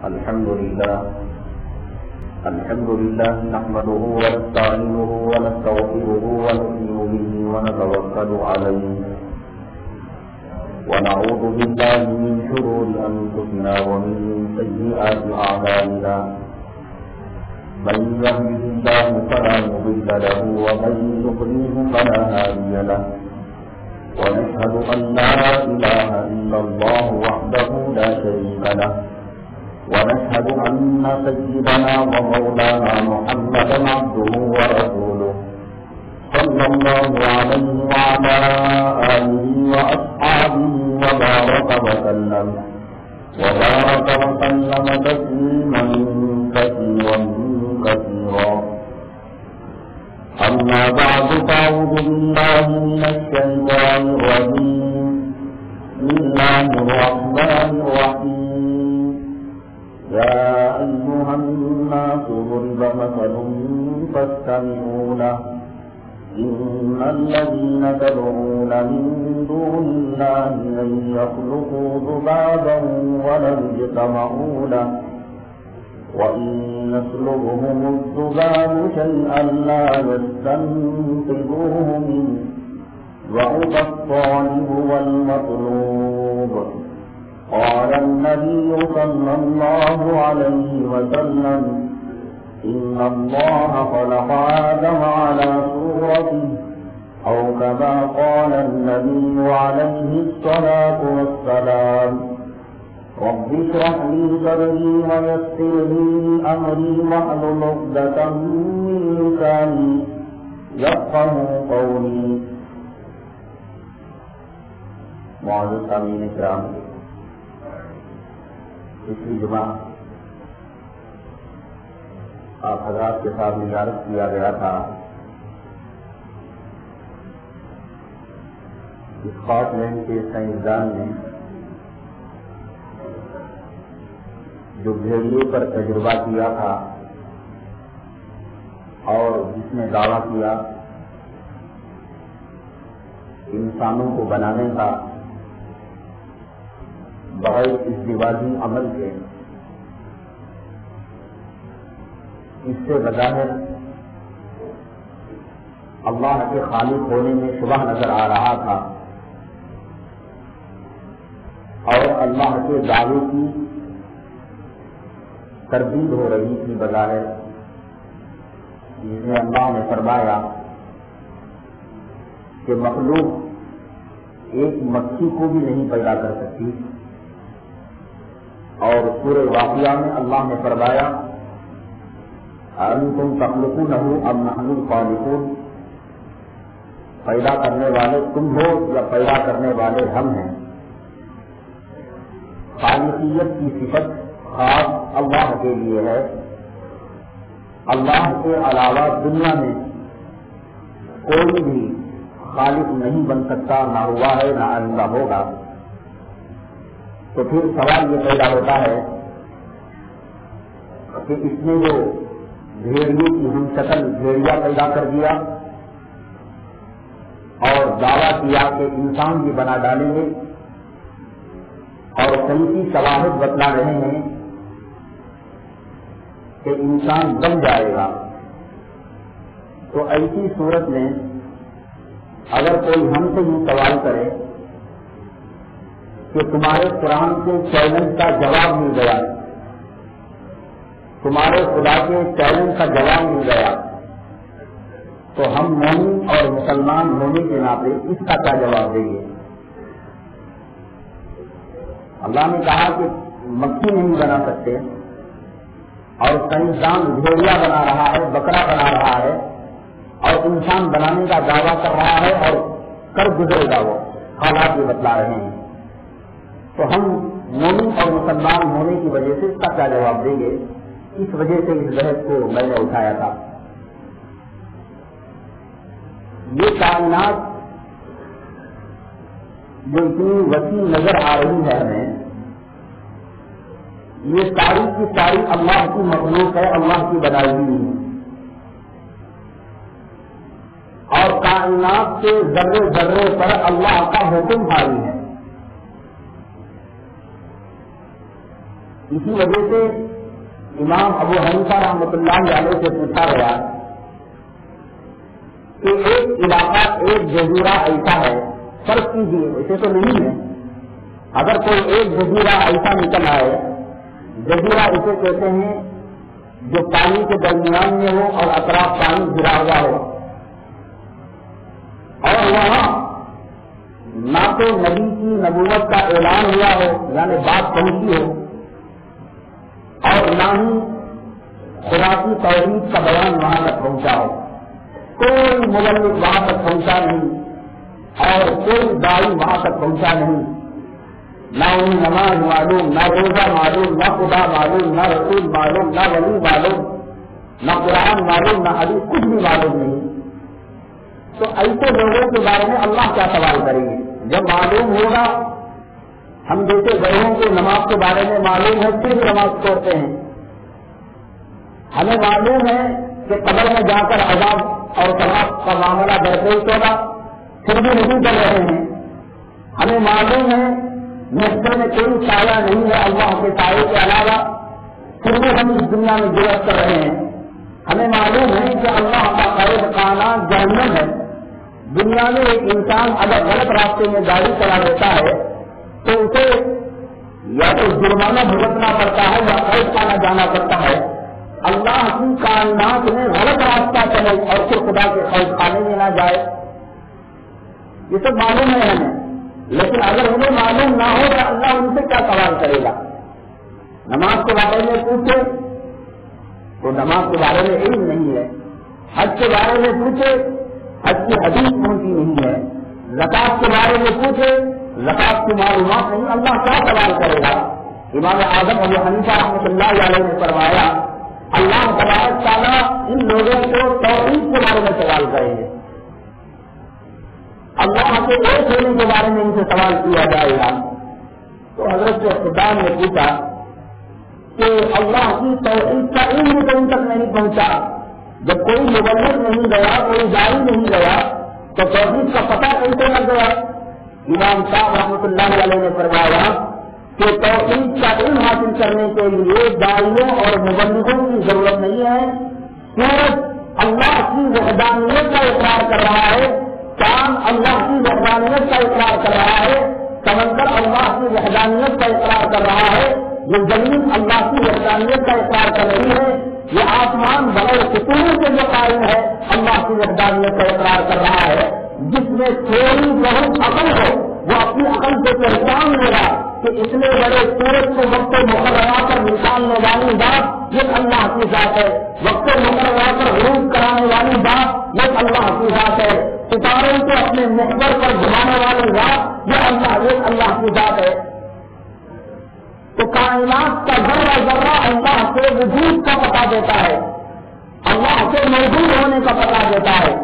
الحمد لله نحمده ونستعينه ونستغفره ونؤمن به ونتوكل عليه ونعوذ بالله من شرور أنفسنا ومن سيئات أعمالنا من يهده الله فلا مضل له ومن يضلل فلا هادي له ونشهد أن لا إله إلا الله وحده لا شريك له ونشهد أن سيدنا ومولانا محمدا عبده ورسوله صلى الله عليه وعلى آله وأصحابه وبارك وسلم تسليما كثيرا كثيرا. أما بعد فأعوذ بالله من الشيطان الرجيم. بسم الله الرحمن الرحيم. يا أيها الناس ضرب مثل فاستمعوا له إن الذين تدعون من دون الله لن يخلقوا ذبابا ولو اجتمعوا له وإن يسلبهم الذباب شيئا لا يستنقذوه منه ضعف الطالب والمطلوب. قال النبي صلى الله عليه وسلم إن الله خلق آدم على صورته أو كما قال النبي عليه الصلاة والسلام. رب اشرح لي صدري ويسر لي أمري واحلل عقدة من لساني يفقهوا قولي. معزز سامعین کرام، پچھلی جمعہ آپ حضرات کے ساتھ مشاورت کیا گیا تھا اسکاٹ لینڈ کے سائنسدان نے جو بھیڑیے پر تجربہ کیا تھا اور جس نے دعویٰ کیا انسانوں کو بنانے کا بغیر ازدواجی عمل کے، اس سے بظاہر اللہ کے خالق ہونے میں شبہ نظر آ رہا تھا اور اللہ کے دعوے کی تردید ہو رہی تھی بظاہر، جس میں اللہ نے فرمایا کہ مخلوق ایک مکھی کو بھی نہیں پیدا کر سکتی، اور سورہ واقعہ میں اللہ نے فرمایا أَأَنْتُمْ تَخْلُقُونَهُ أَمْ نَحْنُ الْخَالِقُونَ، پیدا کرنے والے تم ہو یا پیدا کرنے والے ہم ہیں. خالقیت کی صفت خاص اللہ کے لیے ہے. اللہ کے علاوہ دنیا میں کوئی بھی خالق نہیں بن سکتا، نہ ہوا ہے نہ آئندہ ہوگا. تو پھر سوال یہ پیدا ہوتا ہے کہ اس نے جو بھیڑیے کی ہم شکل بھیڑیا پیدا کر دیا اور دعویٰ کیا کہ انسان بھی بنا ڈالیں گے اور کئی شواہد بتلا رہے ہیں کہ انسان بن جائے گا. تو ایسی صورت میں اگر کوئی ہم سے یہ سوال کرے کہ تمہارے قرآن کے چیلنج کا جواب مل گیا، تمہارے خدا کے چیلنج کا جواب مل گیا، تو ہم مومن اور مسلمان ہونے کے ناطے اس کا کیا جواب دیں گے؟ اللہ نے کہا کہ مکھی نہیں بنا سکتے اور سائنسدان بھیڑیا بنا رہا ہے، بکرا بنا رہا ہے اور انسان بنانے کا دعویٰ کر رہا ہے اور کر گزرے گا، وہ حالات بھی بتلا رہے ہیں. تو ہم مومن اور مسلمان ہونے کی وجہ سے اس کا کیا جواب دیں گے؟ اس وجہ سے اس بحث کو میں نے اٹھایا تھا. یہ کائنات جو اتنی وسیع نظر آ رہی ہے ہمیں، یہ ساری کی ساری اللہ کی مخلوق ہے، اللہ کی بنائی ہوئی ہے. اور کائنات کے ذرے ذرے پر اللہ کا حکم حاوی ہے. اسی وجہ سے امام ابو حنیفہ رحمۃ اللہ علیہ سے پوچھا گیا کہ ایک علاقہ ایک جزیرہ ایسا ہے، فرض کیجیے اسے تو نہیں ہے، اگر کوئی ایک جزیرہ ایسا نکل آئے، جزیرہ اسے کہتے ہیں جو پانی کے درمیان میں ہو اور اطراف پانی گرا ہوا ہو، اور وہاں نہ تو نبی کی نبوت کا اعلان ہوا ہو یعنی بات پہنچی ہو، اور نہ ہی خدا کی توحید کا بیان وہاں تک پہنچا ہو، کوئی مبلغ وہاں تک پہنچا نہیں اور کوئی داعی وہاں تک پہنچا نہیں، نہ انہیں نماز معلوم، نہ روزہ معلوم، نہ خدا معلوم، نہ رسول معلوم، نہ ولی معلوم، نہ قرآن معلوم، نہ حدیث، کچھ بھی معلوم نہیں، تو ایسے لوگوں کے بارے میں اللہ کیا سوال کریں گے؟ جب معلوم ہوگا، ہم جیسے گروہوں کو نماز کے بارے میں معلوم ہے پھر بھی نماز چھوڑتے ہیں، ہمیں معلوم ہے کہ قبر میں جا کر عذاب اور ثواب کا معاملہ درپیش ہوگا پھر بھی نہیں کر رہے ہیں، ہمیں معلوم ہے محفل میں کوئی سایہ نہیں ہے اللہ کے سائے کے علاوہ پھر بھی ہم اس دنیا میں جرأت کر رہے ہیں، ہمیں معلوم ہے کہ اللہ کا قید خانہ جہنم ہے، دنیا میں ایک انسان اگر غلط راستے میں گاڑی چلا دیتا ہے تو اسے یا تو جرمانہ بھگتنا پڑتا ہے یا قید خانہ جانا پڑتا ہے، اللہ کی کائنات میں غلط راستہ چلے اور پھر خدا کے قید خانے میں نہ جائے، یہ سب معلوم ہے ہمیں، لیکن اگر انہیں معلوم نہ ہو تو اللہ ان سے کیا سوال کرے گا؟ نماز کے بارے میں پوچھے تو نماز کے بارے میں علم نہیں ہے، حج کے بارے میں پوچھے حج کی حدیث پہنچی نہیں ہے، زکات کے بارے میں پوچھے زکات کی معلومات نہیں، اللہ کیا سوال کرے گا؟ امام اعظم ابو حنیفہ رحمۃ اللہ علیہ نے فرمایا اللہ تبارک تعالیٰ ان لوگوں کو توحید کے بارے میں سوال کریں گے، اللہ کے ایک ہونے کے بارے میں ان سے سوال کیا جائے گا۔ تو حضرت خدا نے پوچھا کہ اللہ کی توحید کا علم تو ان تک نہیں پہنچا، جب کوئی مبلغ نہیں گیا، کوئی داعی نہیں گیا تو توحید کا پتہ کیسے لگ گیا؟ امام صاحب رحمۃ اللہ علیہ نے فرمایا کہ توحید کا علم حاصل کرنے کے لیے داعیوں اور مبلغوں کی ضرورت نہیں ہے، صرف اللہ کی وحدانیت کا اقرار کر رہا ہے، چاند اللہ کی وحدانیت کا اقرار کر رہا ہے، سمندر اللہ کی وحدانیت کا اقرار کر رہا ہے، یہ زمین اللہ کی وحدانیت کا اقرار کر رہی ہے، یہ آسمان بغیر ستونوں سے جو قائم ہے اللہ کی وحدانیت کا اقرار کر رہا ہے، جس میں تھوڑی بہت عقل ہو وہ اپنی عقل سے پہچان لے گا کہ اتنے بڑے سورج کو وقت مقررہ پر نکالنے والی ذات یہ اللہ کی ذات ہے، وقت مقررہ پر غروب کرانے والی ذات یہ اللہ کی ذات ہے، ستاروں کو اپنے محور پر گھمانے والی ذات یہ اللہ کی ذات ہے۔ تو کائنات کا ذرہ ذرہ اللہ کے وجود کا پتہ دیتا ہے، اللہ کے موجود ہونے کا پتہ دیتا ہے۔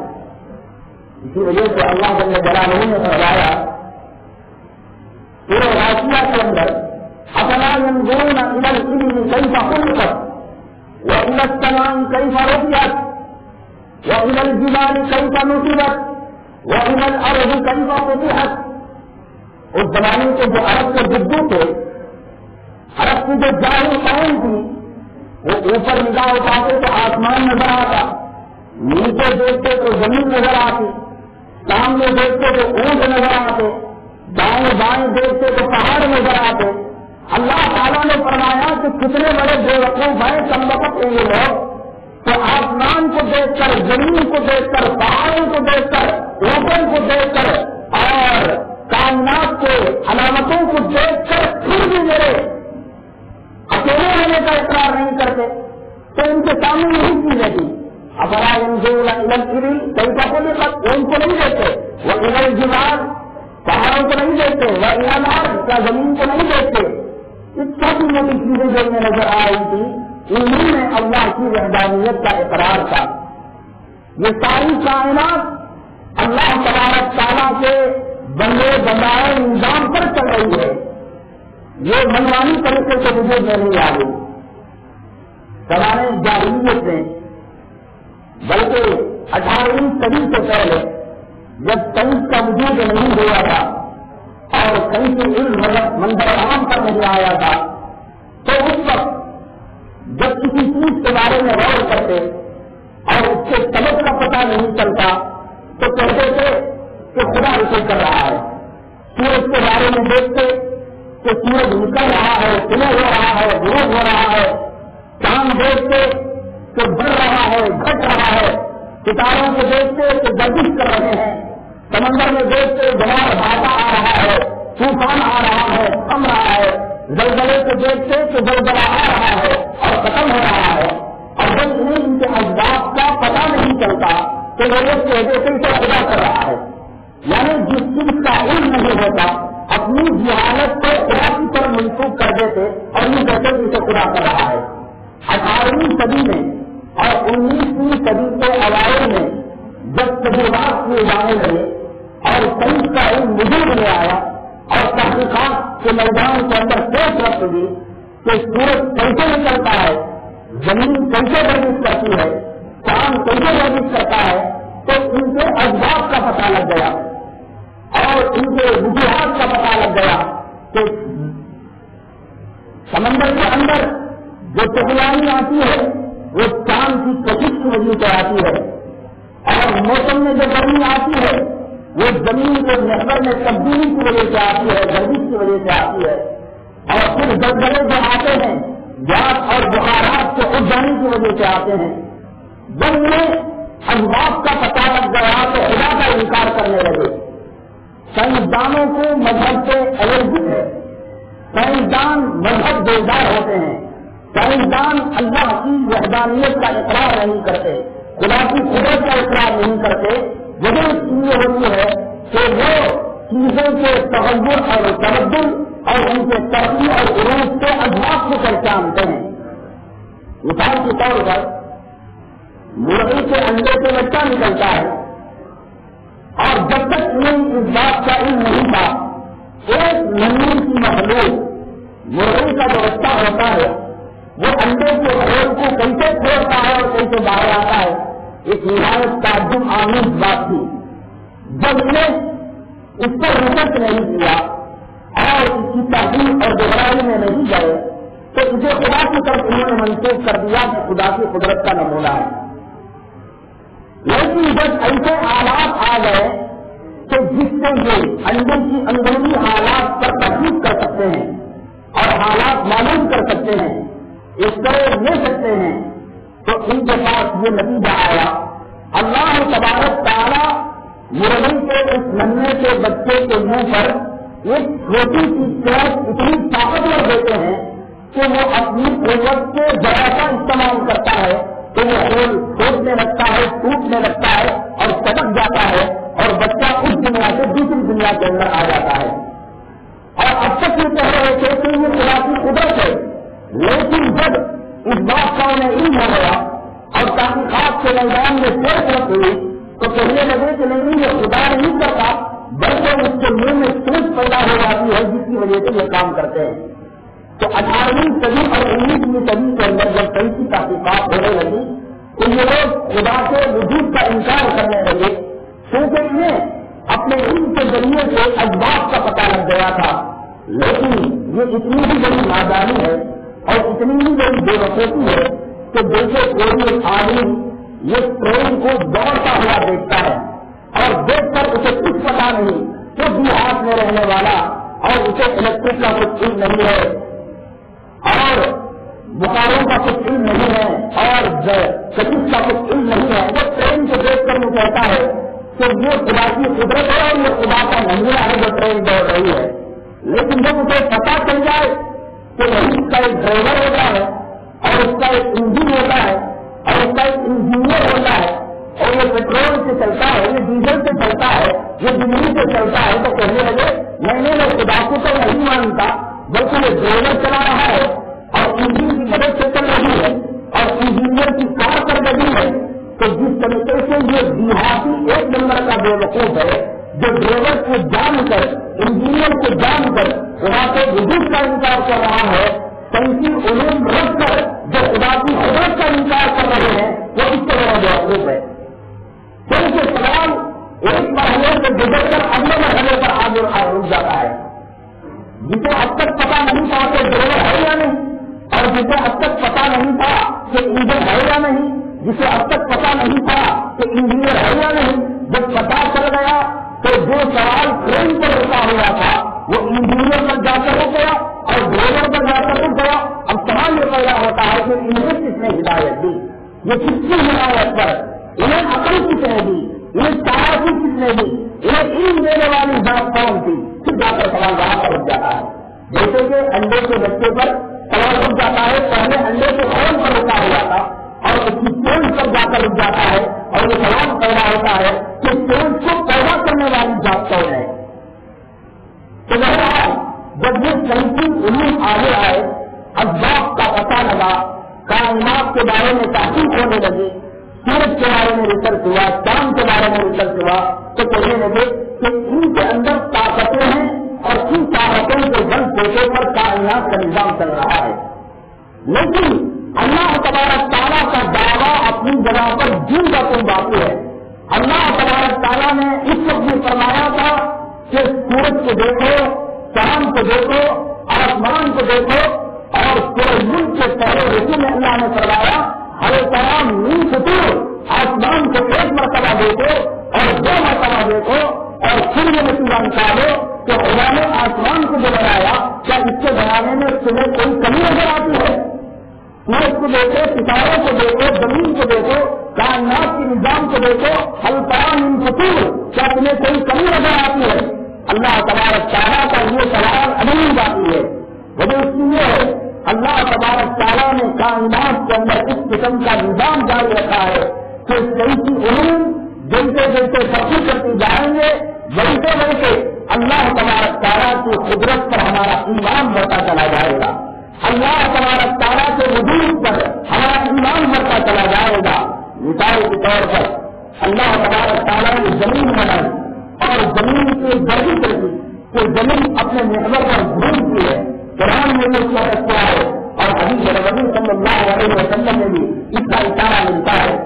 اسی وجہ سے اللہ جل جلالہ نے فرمایا پورے راشیہ کے اندر افلا ينظرون الى الابل كيف خلقت والى السماء كيف رفعت والى الجبال كيف نصبت والى الارض كيف فتحت۔ اس زمانے کے جو عرب کے جدو تھے، عرب کی جو جاہل قوم تھی، وہ اوپر نگاہ اٹھاتے تو آسمان نظر آتا، نیچے دیکھتے تو زمین نظر آتی، سامنے دیکھتے تو اونٹ نظر آتے، دائیں بائیں دیکھتے تو پہاڑ نظر آتے۔ اللہ تعالیٰ نے فرمایا کہ کتنے بڑے بے وقوف ہیں کم وقت ہیں یہ لوگ، تو آسمان کو دیکھ کر، زمین کو دیکھ کر، پہاڑوں کو دیکھ کر، اونٹوں کو دیکھ کر اور کائنات کے علامتوں کو دیکھ کر پھر بھی میرے اکیلے ہونے کا اقرار نہیں کرتے، تو ان کے سامنے یہی چیزیں تھی۔ افلا ينظرون الى الابل كيف خلقت، وہ ان کو نہیں دیکھتے، والى الجبال پہاڑوں کو نہیں دیکھتے، والى الارض کیا زمین کو نہیں دیکھتے۔ اس چھوٹی موٹی چیزیں جو انہیں نظر آ رہی تھی انہوں نے اللہ کی وحدانیت کا اقرار تھا۔ یہ ساری کائنات اللہ تبارک تعالیٰ کے بندے بنائے نظام پر چل رہی ہے، یہ منمانی طریقے سے وجود میں نہیں آ رہی۔ زمانے جاہلیت میں بلکہ 18ویں صدی سے پہلے جب سائنس کا وجود نہیں ہوا تھا اور سائنسی علم منظر عام پر نہیں آیا تھا، تو اس رہتے اور اس کے سبب کا پتہ نہیں چلتا تو کہتے تھے کہ خدا اسے کر رہا ہے. سورج کے بارے میں دیکھتے کہ سورج نکل رہا ہے, طلوع ہو رہا ہے, غروب ہو رہا ہے. چاند دیکھتے کہ بڑھ رہا ہے, گھٹ رہا ہے. ستاروں کو دیکھتے کہ گردش کر رہے ہیں. سمندر میں دیکھتے جوار بھاٹا آ رہا ہے, طوفان آ رہا ہے, تھم رہا ہے. زلزلے کو دیکھتے کہ زلزلہ آ رہا ہے اور ختم ہو رہا ہے. اور جب انہیں ان کے اسباب کا پتہ نہیں چلتا تو وہ لوگ کہتے تھے اسے خدا کر رہا ہے. یعنی جس چیز کا علم نہیں ہوتا اپنی جہالت کو خدا کی طرف منسوخ کر دیتے اور یہ کہتے کہ اسے خدا کر رہا ہے. 18ویں صدی میں اور 19ویں صدی کے اوائل میں جب تجربات کیے جانے لگے اور سائنس کا علم وجود میں آیا اور تحقیقات کے میدان کے اندر سوچ رکھ دی کہ سورج کیسے نکلتا ہے, زمین کیسے گردش کرتی ہے, چاند کیسے گردش کرتا ہے, تو ان کے اسباب کا پتہ لگ گیا اور ان کے وجوہات کا پتہ لگ گیا کہ سمندر کے اندر جو طوفان آتی ہے وہ چاند کی کشش کی وجہ سے آتی ہے اور موسم میں جو گرمی آتی ہے وہ زمین کے محور میں تبدیلی کی وجہ سے آتی ہے, گردش کی وجہ سے آتی ہے. اور پھر زلزلے جو آتے ہیں گیس اور بخارات کے اٹھ جانے کی وجہ سے آتے ہیں. جب انہیں اسباب کا پتہ لگ گیا تو خدا کا انکار کرنے لگے. سائنسدانوں کو مذہب سے الرجی ہے. سائنسدان مذہب بیدار ہوتے ہیں. سائنسدان اللہ کی وحدانیت کا اقرار نہیں کرتے, خدا کی قدرت کا اقرار نہیں کرتے. وجہ اس لیے ہوتی ہے کہ وہ چیزوں کے تغیر اور تبدل اور ان کے ترقی اور عروج کے اسباب کو پہچانتے ہیں. مثال کے طور پر مرغی کے انڈے سے بچہ نکلتا ہے اور جب تک انہیں اس بات کا علم نہیں تھا ایک ننھی کی مخلوق مرغی کا جو بچہ ہوتا ہے وہ انڈے کے کھول کو کیسے کھولتا ہے اور کیسے باہر آتا ہے, ایک نہایت تعجب آمیز بات تھی. جب انہیں اس پر ریسرچ نہیں کیا اور اس کی تحقیق اور گہرائی میں نہیں گئے تو اسے خدا کی طرف انہوں نے منسوخ کر دیا کہ خدا کی قدرت کا نمونہ ہے. لیکن جب ایسے آلات آ گئے کہ جس سے یہ انڈے کی اندرونی حالات پر تحقیق کر سکتے ہیں اور حالات معلوم کر سکتے ہیں, اس طرح لے سکتے ہیں, تو ان کے پاس یہ نتیجہ آیا. اللہ تبارک تعالیٰ مرغی کے اس ننھے کے بچے کے منہ پر ایک چھوٹی سی چوٹ اتنی طاقتور دیتے ہیں کہ وہ اپنی قوت کے ذرا کا استعمال کرتا ہے تو وہ پھول پھوٹنے لگتا ہے, ٹوٹنے لگتا ہے اور چٹک جاتا ہے اور بچہ اس دنیا سے دوسری دنیا کے اندر آ جاتا ہے. اور اب تک یہ کہہ رہے تھے کہ یہ خدا کی قدرت ہے, لیکن جب اس بات کا انہیں علم ہو گیا اور تحقیقات کے میدان میں سوچ رکھ ہوئی تو کہنے لگے کہ نہیں یہ خدا نہیں کرتا بلکہ اس کے منہ میں سوچ پیدا ہو جاتی ہے جس کی وجہ سے یہ کام کرتے ہیں. تو 18ویں صدی اور 19ویں صدی کے اندر جب کئی سی تحقیقات ہونے لگی تو یہ لوگ خدا کے وجود کا انکار کرنے لگے کیونکہ انہیں اپنے علم کے ذریعے سے اسباب کا پتہ لگ گیا تھا. لیکن یہ اتنی ہی بڑی نادانی ہے اور اتنی ہی بڑی بے وقوفی ہے کہ جیسے کوئی ایک آدمی یہ ٹرین کو دوڑتا ہوا دیکھتا ہے اور دیکھ کر اسے کچھ پتا نہیں, خود بھی ہاتھ میں رہنے والا اور اسے الیکٹرک کا کچھ علم نہیں ہے اور بخاروں کا کچھ علم نہیں ہے اور کچھ کا کچھ علم نہیں ہے, وہ ٹرین کو دیکھ کر وہ کہتا ہے کہ یہ خدا کی قدرت ہے اور یہ خدا کا نمونہ ہے جو ٹرین دوڑ رہی ہے. لیکن جب اسے پتا چل جائے کہ وہی اس کا ایک ڈرائیور ہوتا ہے اور اس کا ایک انجن ہوتا ہے اور اس کا ایک انجینئر ہوتا ہے اور یہ پیٹرول سے چلتا ہے, یہ ڈیزل سے چلتا ہے, یہ بجلی سے چلتا ہے, تو کہنے لگے میں نے وہ خدا کو تو نہیں مانتا بلکہ یہ ڈرائیور چلا رہا ہے اور انجن کی مدد سے چل رہی ہے اور انجینئر کی کار کر رہی ہے. تو جس طریقے سے یہ دیہاتی ایک نمبر کا بے وقوف ہے جو ڈرائیور کو جان کر انجینئر کو جان کر خدا کے وجود کا انکار کر رہا ہے, سائنسی علوم رکھ کر جو خدا کی قدرت کا انکار کر رہے ہیں وہ اس طرح بے وقوف ہے. کیونکہ سوال ایک مرحلے سے گزر کر اگلے مرحلے پر آگے رک جاتا ہے. جسے اب تک پتا نہیں تھا کہ ڈرائیور ہے یا نہیں اور جسے اب تک پتا نہیں تھا کہ انجن ہے یا نہیں جسے اب تک پتا نہیں تھا کہ انجینئر ہے یا نہیں، جب پتا چل گیا تو جو سوال ٹرین پر رکا ہوا تھا وہ انجینئر پر جا کر رک گیا اور ڈرائیور پر جا کر رک گیا۔ اب سوال یہ پیدا ہوتا ہے کہ انہیں کس نے ہدایت دی، یہ کس کی ہدایت پر، انہیں عقل کس نے دی، انہیں چالاکی کس نے دی، انہیں علم دینے والی ذات کون تھی؟ پھر جا کر سوال وہاں پر رک جاتا ہے۔ جیسے کہ انڈے کے بچے پر سوال رک جاتا ہے، پہلے انڈے کے فون پر رکا ہوا تھا اور اس کی چونچ پر جا کر رک جاتا ہے اور یہ سوال پیدا ہوتا ہے کہ چونچ کو پیدا کرنے والی ذات کون ہے؟ تو بہرحال جب یہ سنتی علوم آگے آئے، اسباب کا پتہ لگا، کائنات کے بارے میں تحقیق ہونے لگی، سورج کے بارے میں ریسرچ ہوا، چاند کے بارے میں ریسرچ ہوا، تو کہنے لگے کہ ان کے اندر طاقتیں ہیں اور ان طاقتوں کے بل بوتے پر کائنات کا نظام چل رہا ہے۔ لیکن اللہ تبارک تعالیٰ کا دعویٰ اپنی جگہ پر جن کا کوئی باقی ہے۔ اللہ تبارک تعالیٰ نے اس وقت بھی فرمایا تھا کہ سورج کو دیکھو، چاند کو دیکھو، آسمان کو دیکھو، اور پورے ملک کے پہلے رسول میں اللہ نے فرمایا ہر تمام نیل فطور آسمان کو ایک مرتبہ دیکھو اور 2 مرتبہ دیکھو اور پھر یہ نتیجہ نکالو کہ خدا نے آسمان کو جو بنایا کیا اس کے بنانے میں تمہیں کوئی کمی نظر آتی ہے؟ سورج کو دیکھو، ستاروں کو دیکھو، زمین کو دیکھو، کائنات کے نظام کو دیکھو، ہر تمام نیل فطور کیا تمہیں کوئی کمی نظر آتی ہے؟ اللہ تبارک تعالیٰ کا یہ سوال ابھی باقی ہے۔ وجہ اس لیے ہے اللہ تبارک تعالیٰ نے کائنات کے اندر اس قسم کا نظام جاری رکھا ہے کہ کئی علوم جلتے جلتے ترقی کرتی جائیں گے، بڑھتے بڑھتے اللہ تبارک تعالیٰ کی قدرت پر ہمارا ایمان بڑھتا چلا جائے گا، اللہ تبارک تعالیٰ کے وجود پر ہمارا ایمان بڑھتا چلا جائے گا۔ مثال کے طور پر اللہ تبارک تعالیٰ نے زمین بنائی اور زمین کی گردی کر دی کہ زمین اپنے محور پر گھومتی ہے، قرآن میں بھی اس کا رکھا ہے اور حدیث نبوی صلی اللہ علیہ وسلم میں بھی اس کا اشارہ ملتا ہے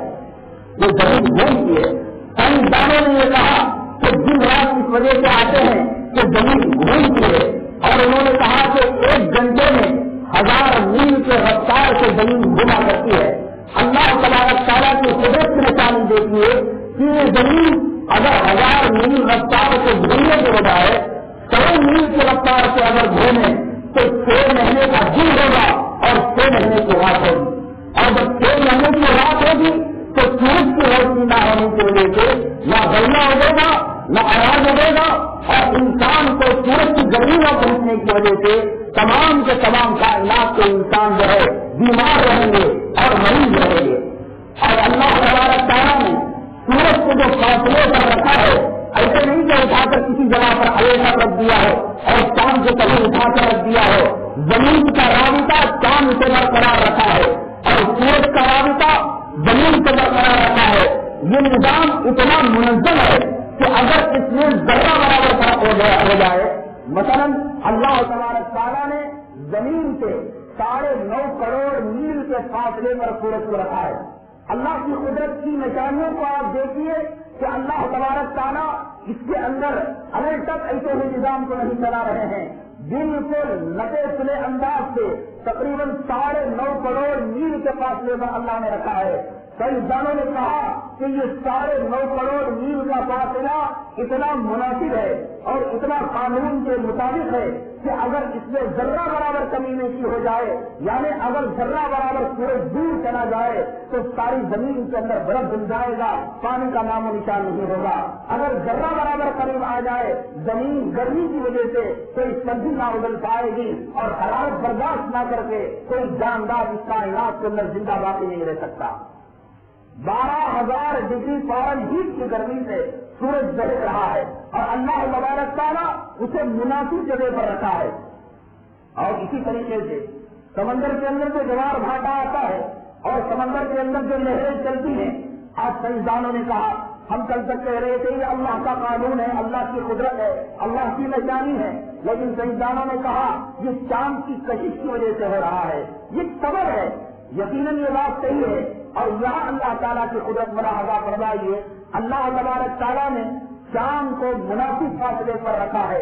کہ زمین گھومتی ہے۔ سائنسدانوں نے یہ کہا کہ دن رات اس وجہ سے آتے ہیں کہ زمین گھومتی ہے، اور انہوں نے کہا کہ 1 گھنٹے میں 1000 میل کے رفتار سے زمین گھوما کرتی ہے۔ اللہ تبارک تعالیٰ کی قدرت کی نشانی دیتی ہے کہ یہ زمین اگر 1000 میل رفتار سے گھومنے کے بجائے 100 میل کی رفتار سے اگر گھومے تو 6 مہینے کا دن ہوگا اور 6 مہینے کی رات ہوگی، اور جب 6 مہینے کی رات ہوگی تو سورج کی روشنی نہ ہونے کی وجہ سے نہ گرنا اڑے گا نہ آواز اڑے گا، اور انسان کو سورج کی گرمی نہ پہنچنے کی وجہ سے تمام کے تمام کائنات کے انسان جو ہے بیمار رہیں گے اور مریض رہیں گے۔ اور اللہ تبارک تعالیٰ نے سورج کو جو فاصلے پر رکھا ہے، ایسے نہیں کہ اٹھا کر کسی جگہ پر ہمیشہ رکھ دیا ہو اور چاند کو کبھی اٹھا کر رکھ دیا ہو، زمین کا رابطہ چاند سے برقرار رکھا ہے اور سورج کا رابطہ زمین سے برقرار رکھا ہے۔ یہ نظام اتنا منظم ہے کہ اگر اس میں ذرہ برابر فرق ہو جائے، مثلا اللہ تبارک تعالیٰ نے زمین سے 9.5 کروڑ میل کے فاصلے پر سورج کو رکھا ہے۔ اللہ کی قدرت کی نشانیوں کو آپ دیکھیے کہ اللہ تبارک تعالیٰ اس کے اندر الگ تک ایسے ہی نظام کو نہیں چلا رہے ہیں، بالکل نپے سلے انداز سے تقریباً 9.5 کروڑ میل کے فاصلے پر اللہ نے رکھا ہے۔ سائنسدانوں نے کہا کہ یہ 9.5 کروڑ میل کا فاصلہ اتنا مناسب ہے اور اتنا قانون کے مطابق ہے کہ اگر اس میں ذرہ برابر کمی نہیں ہو جائے، یعنی اگر ذرہ برابر سورج دور چلا جائے تو ساری زمین کے اندر برف جم جائے گا، پانی کا نام و نشان نہیں ہوگا۔ اگر ذرہ برابر قریب آ جائے، زمین گرمی کی وجہ سے کوئی سبزی نہ ابل پائے گی اور حرارت برداشت نہ کر کے کوئی جاندار اس کائنات کے اندر زندہ باقی نہیں رہ سکتا۔ 12,000 ڈگری فارنہیٹ کی گرمی سے سورج دہک رہا ہے اور اللہ تبارک تعالیٰ اسے مناسب جگہ پر رکھا ہے۔ اور اسی طریقے سے سمندر کے اندر جو جوار بھاٹا آتا ہے اور سمندر کے اندر جو لہریں چلتی ہیں، آج سائنسدانوں نے کہا ہم کل تک کہہ رہے تھے یہ اللہ کا قانون ہے، اللہ کی قدرت ہے، اللہ کی نشانی ہے، لیکن سائنسدانوں نے کہا یہ چاند کی کشش کی وجہ سے ہو رہا ہے، یہ صبر ہے۔ یقیناً یہ بات صحیح ہے اور یہاں اللہ تعالیٰ کی قدرت ملاحظہ فرمائیے، اللہ تبارک تعالیٰ نے چاند کو مناسب فاصلے پر رکھا ہے۔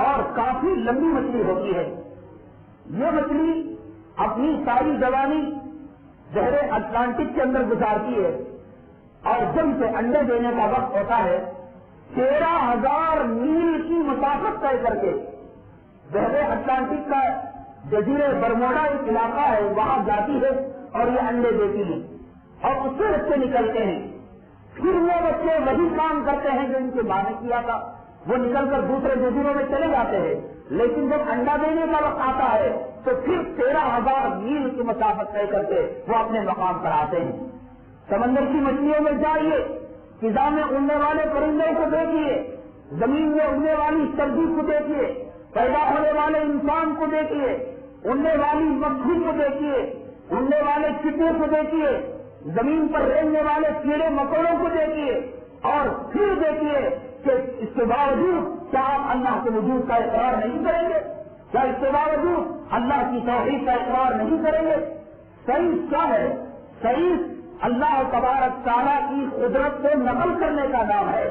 اور کافی لمبی مچھلی ہوتی ہے. یہ مچھلی اپنی ساری جوانی بحر اٹلانٹک کے اندر گزارتی ہے اور جب سے انڈے دینے کا وقت ہوتا ہے 13,000 میل کی مسافت طے کر کے بحر اٹلانٹک کا جزیرے برموڈا ایک علاقہ ہے وہاں جاتی ہے اور یہ انڈے دیتی ہے اور اس سے بچے نکلتے ہیں. پھر وہ بچے وہی کام کرتے ہیں جو ان کے ماں نے کیا تھا. وہ نکل کر دوسرے جزیروں میں چلے جاتے ہیں لیکن جب انڈا دینے کا وقت آتا ہے تو پھر 13,000 میل کی مسافت طے کر کے وہ اپنے مقام پر آتے ہیں. سمندر کی مچھلیوں میں جائیے, فضا میں اڑنے والے پرندوں کو دیکھیے, زمین میں اڑنے والی سبزی کو دیکھیے, پیدا ہونے والے انسان کو دیکھیے, اڑنے والی مکھی کو دیکھیے, اڑنے والے چڑیوں کو دیکھیے, زمین پر رہنے والے کیڑے مکوڑوں کو دیکھیے اور پھر دیکھیے کہ اس کے باوجود کیا آپ اللہ کے وجود کا اقرار نہیں کریں گے؟ کیا اس کے باوجود اللہ کی توحید کا اقرار نہیں کریں گے؟ سائنس کیا ہے؟ سائنس اللہ تبارک تعالیٰ کی قدرت کو نقل کرنے کا نام ہے.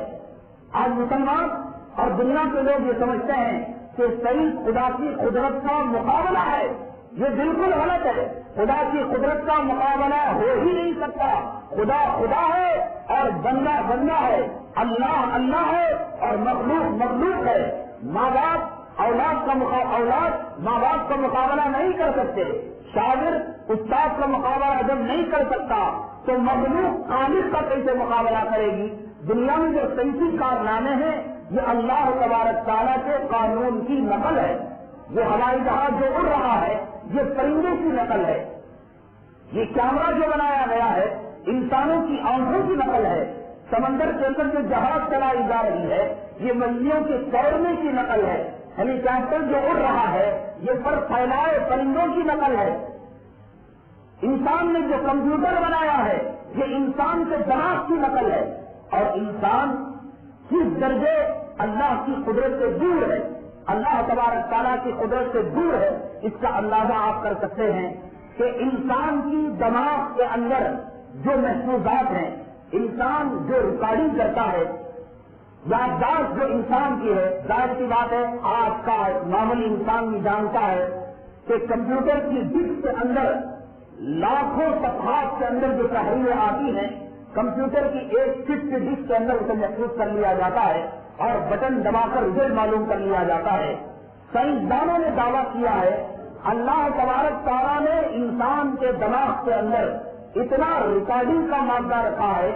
آج مسلمان اور دنیا کے لوگ یہ سمجھتے ہیں کہ سائنس خدا کی قدرت کا مقابلہ ہے. یہ بالکل غلط ہے. خدا کی قدرت کا مقابلہ ہو ہی نہیں سکتا. خدا خدا ہے اور بندہ بندہ ہے. اللہ اللہ ہے اور مخلوق مخلوق ہے. ماں باپ اولاد ماں باپ کا مقابلہ نہیں کر سکتے. شاگرد استاد کا مقابلہ جب نہیں کر سکتا تو مخلوق خالق کا کیسے مقابلہ کرے گی؟ دنیا میں جو سائنسی کارنامے ہیں یہ اللہ تبارک تعالیٰ کے قانون کی نقل ہے. یہ ہوائی جہاز جو اڑ رہا ہے یہ پرندوں کی نقل ہے. یہ کیمرہ جو بنایا گیا ہے انسانوں کی آنکھوں کی نقل ہے. سمندر کے اندر جو جہاز چلائی جا رہی ہے یہ مچھلیوں کے دوڑنے کی نقل ہے. ہیلی کاپٹر جو اڑ رہا ہے یہ پر پھیلائے پرندوں کی نقل ہے. انسان نے جو کمپیوٹر بنایا ہے یہ انسان کے دماغ کی نقل ہے. اور انسان کس درجے اللہ کی قدرت سے دور ہے, اللہ تبارک تعالیٰ کی قدرت سے دور ہے, اس کا اندازہ آپ کر سکتے ہیں کہ انسان کی دماغ کے اندر جو محفوظات ہیں, انسان جو ریکارڈنگ کرتا ہے, یادداشت جو انسان کی ہے, ظاہر سی بات ہے آج کا معمولی انسان بھی جانتا ہے کہ کمپیوٹر کی ڈسک کے اندر لاکھوں صفحات کے اندر جو تحریریں آتی ہیں کمپیوٹر کی ایک چپ کی ڈسک کے اندر اسے محفوظ کر لیا جاتا ہے اور بٹن دبا کر رزلٹ معلوم کر لیا جاتا ہے. سائنسدانوں نے دعویٰ کیا ہے اللہ تبارک تعالیٰ نے انسان کے دماغ کے اندر اتنا ریکارڈنگ کا مادہ رکھا ہے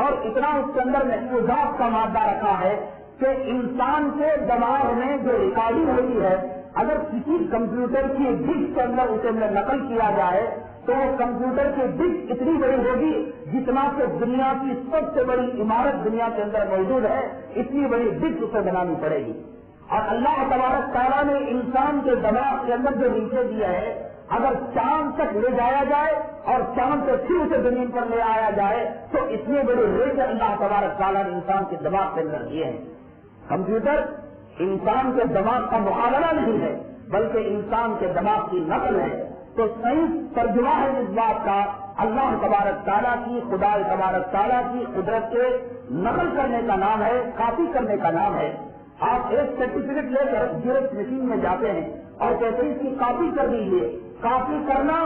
اور اتنا اس کے اندر محفوظات کا مادہ رکھا ہے کہ انسان کے دماغ میں جو ریکارڈنگ ہوتی ہے اگر کسی کمپیوٹر کی ڈسک کے اندر اسے نقل کیا جائے تو وہ کمپیوٹر کی ڈسک اتنی بڑی ہوگی جتنا کہ دنیا کی سب سے بڑی عمارت دنیا کے اندر موجود ہے, اتنی بڑی ڈسک اسے بنانی پڑے گی. اور اللہ تبارک تعالیٰ نے انسان کے دماغ کے اندر جو نیچے دیا ہے اگر چاند تک لے جایا جائے اور چاند سے پھر اسے زمین پر لے آیا جائے تو اتنے بڑے ریٹ اللہ تبارک تعالیٰ نے انسان کے دماغ کے اندر دیے ہیں. کمپیوٹر انسان کے دماغ کا مقابلہ نہیں ہے بلکہ انسان کے دماغ کی نقل ہے. تو سائنس ترجمہ ہے اس بات کا اللہ تبارک تعالیٰ کی, خدا تبارک تعالیٰ کی قدرت کے نقل کرنے کا نام ہے, کاپی کرنے کا نام ہے. آپ ایک سرٹیفکیٹ لے کر زیروکس مشین میں جاتے ہیں اور کہتے ہیں اس کی کاپی کر دیجیے. کاپی کرنا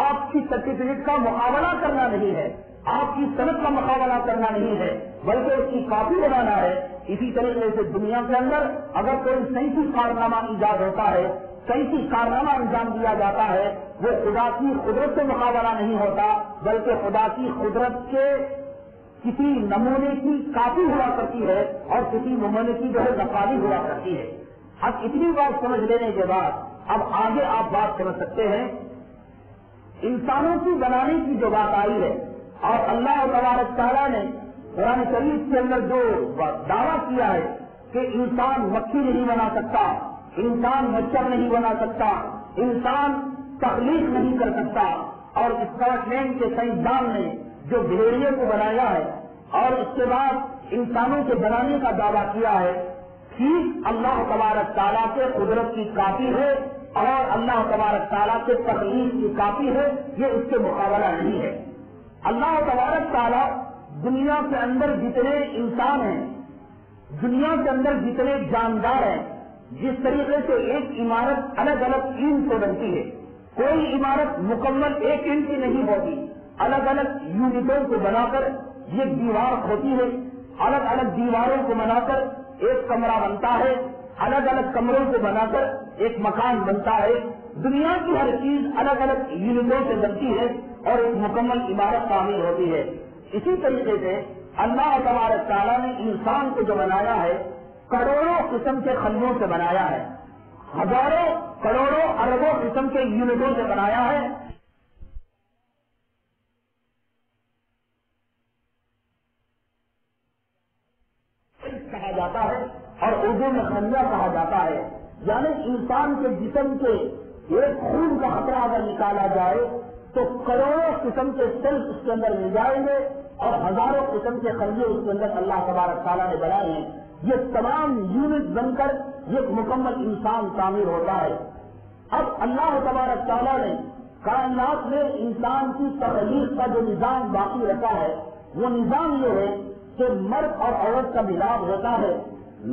آپ کی سرٹیفکیٹ کا مقابلہ کرنا نہیں ہے, آپ کی صنعت کا مقابلہ کرنا نہیں ہے بلکہ اس کی کاپی بنانا ہے. اسی طریقے سے دنیا کے اندر اگر کوئی سائنسی کارنامہ ایجاد ہوتا ہے, سائنسی کارنامہ انجام دیا جاتا ہے, وہ خدا کی قدرت سے مقابلہ نہیں ہوتا بلکہ خدا کی قدرت کے کسی نمونے کی کاپی ہوا کرتی ہے اور کسی نمونے کی جو ہے نقالی ہوا کرتی ہے. اب اتنی بات سمجھ لینے کے بعد اب آگے آپ بات سمجھ سکتے ہیں انسانوں کی بنانے کی جو بات آئی ہے اور اللہ تبارک تعالیٰ نے قرآن شریف کے اندر جو دعویٰ کیا ہے کہ انسان مکھی نہیں بنا سکتا, انسان مچھر نہیں بنا سکتا, انسان تخلیق نہیں کر سکتا, اور اسکاٹ لینڈ کے سائنسدان نے جو بھیڑیے کو بنایا ہے اور اس کے بعد انسانوں کے بنانے کا دعویٰ کیا ہے, ٹھیک اللہ تبارک تعالیٰ کے قدرت کی کاپی ہے اور اللہ تبارک تعالیٰ کے تخلیق کی کاپی ہے, یہ اس کے مقابلہ نہیں ہے. اللہ تبارک تعالیٰ دنیا کے اندر جتنے انسان ہیں, دنیا کے اندر جتنے جاندار ہیں, جس طریقے سے ایک عمارت الگ الگ اینٹ سے بنتی ہے، کوئی عمارت مکمل ایک اینٹ کی نہیں ہوتی، الگ الگ یونٹوں کو بنا کر یہ دیوار ہوتی ہے، الگ الگ دیواروں کو بنا کر ایک کمرہ بنتا ہے، الگ الگ کمروں کو بنا کر ایک مکان بنتا ہے۔ دنیا کی ہر چیز الگ الگ یونٹوں سے بنتی ہے اور ایک مکمل عمارت تعمیر ہوتی ہے۔ اسی طریقے سے اللہ تبارک تعالیٰ نے انسان کو جو بنایا ہے کروڑوں قسم کے خلیوں سے بنایا ہے، ہزاروں کروڑوں اربوں قسم کے یونٹوں سے بنایا ہے۔ کہا جاتا ہے اور اردو میں خلیہ کہا جاتا ہے، یعنی انسان کے جسم کے ایک خون کا خطرہ اگر نکالا جائے تو کروڑوں قسم کے سیلز اس کے اندر مل جائیں گے اور ہزاروں قسم کے خلیے اس کے اندر اللہ تبارک تعالیٰ نے بنائے ہیں۔ یہ تمام یونٹ بن کر یہ مکمل انسان تعمیر ہوتا ہے۔ اب اللہ تبارک تعالیٰ نے کائنات میں انسان کی تخلیق کا جو نظام باقی رکھا ہے وہ نظام یہ ہے کہ مرد اور عورت کا ملاپ ہوتا ہے،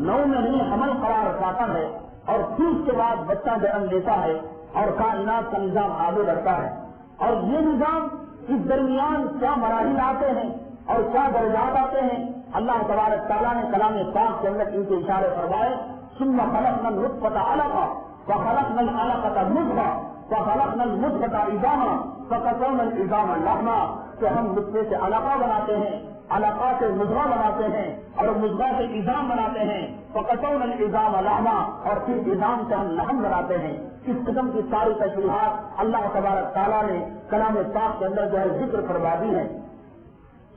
9 مہینے حمل قرار پاتا ہے اور پھر اس کے بعد بچہ جنم لیتا ہے اور کائنات کا نظام آگے بڑھتا ہے۔ اور یہ نظام اس درمیان کیا مراحل آتے ہیں اور کیا درجات آتے ہیں، اللہ تبارک تعالیٰ نے کلام پاک کے اندر ان کے اشارے فرمائے۔ ثم خلقنا النطفة علقة فخلقنا العلقة مضغة فخلقنا المضغة عظاما فكسونا العظام لحما، کہ ہم نطفے سے علقہ بناتے ہیں، علقہ سے مضغہ بناتے ہیں اور مضغہ سے عظام بناتے ہیں، فکسونا العظام لحما، اور پھر عظام سے ہم لحم بناتے ہیں۔ اس قسم کی ساری تشریحات اللہ تبارک تعالیٰ نے کلام پاک کے اندر جو ہے ذکر فرما دی ہے۔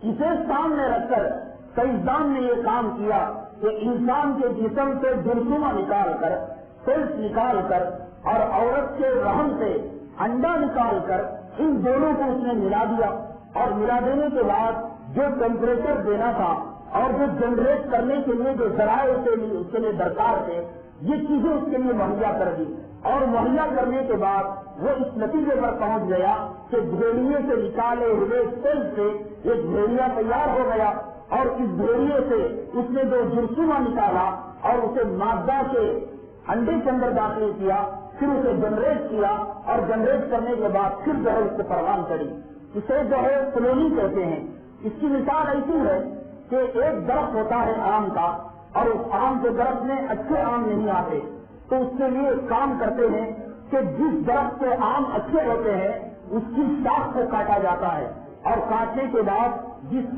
اسے سامنے رکھ کر سائنسدان نے یہ کام کیا کہ انسان کے جسم سے جرثومہ نکال کر، سیلز نکال کر اور عورت کے رحم سے انڈا نکال کر ان دونوں کو اس نے ملا دیا، اور ملا دینے کے بعد جو ٹیمپریچر دینا تھا اور جو جنریٹ کرنے کے لیے جو ذرائع اس کے لیے درکار تھے یہ چیزیں اس کے لیے مہیا کر دی، اور مہیا کرنے کے بعد وہ اس نتیجے پر پہنچ گیا کہ بھیڑیے سے نکالے ہوئے سیل سے ایک بھیڑیا تیار ہو گیا، اور اس بھیڑیے سے اس نے جو جرثومہ نکالا اور اسے مادہ کے انڈے کے اندر داخل کیا، پھر اسے جنریٹ کیا اور جنریٹ کرنے کے بعد پھر جو ہے اس کو پروان چڑھی۔ اسے جو ہے کلونی کہتے ہیں۔ اس کی مثال ایسی ہے کہ ایک درخت ہوتا ہے آم کا، اور اس آم کے درخت میں اچھے آم نہیں آتے، تو اس کے لیے ایک کام کرتے ہیں کہ جس درخت کے آم اچھے ہوتے ہیں اس کی شاخ کو کاٹا جاتا ہے، اور کاٹنے کے بعد جس